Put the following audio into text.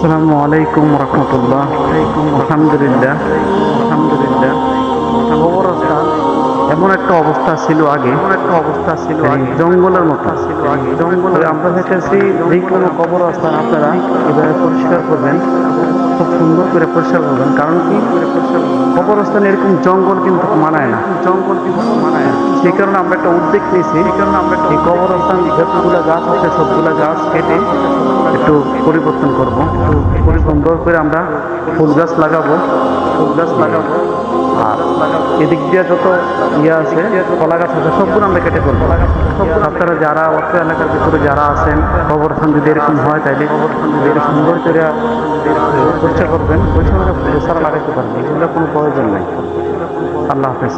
আসসালামু আলাইকুম রহমতুল্লাহ। আলহামদুলিল্লাহ আলহামদুলিল্লাহ। কবরস্থান এমন একটা অবস্থা ছিল আগে, জঙ্গলের মতো ছিল আগে। জঙ্গলে আমরা দেখেছি যে কোনো কবরস্থান আপনারা এভাবে পরিষ্কার করবেন, খুব সুন্দর করে পরিষ্কার করবেন। কারণ কি, কবরস্থানে এরকম জঙ্গল কিন্তু মানায় না, সেই কারণে আমরা একটা উদ্যোগ নিয়েছি। এই কবরস্থান যতগুলো গাছ আছে সবগুলা গাছ কেটে একটু পরিবর্তন করব, একটু সুন্দর করে আমরা ফুল গাছ লাগাবো। আর এদিক দিয়ে যত আছে কলা গাছ আছে সবগুলো আমরা কেটে ফেলবো। আপনারা যারা অত্র এলাকার ভিতরে যারা আছেন, কবরস্থান যদি এরকম হয় তাইলে সুন্দর করে পরিষ্কার করবেন, পরিষ্কার করে ফুল ছাড়া লাগাইতে পারবেন, এগুলো কোনো প্রয়োজন নেই। আল্লাহ হাফেজ।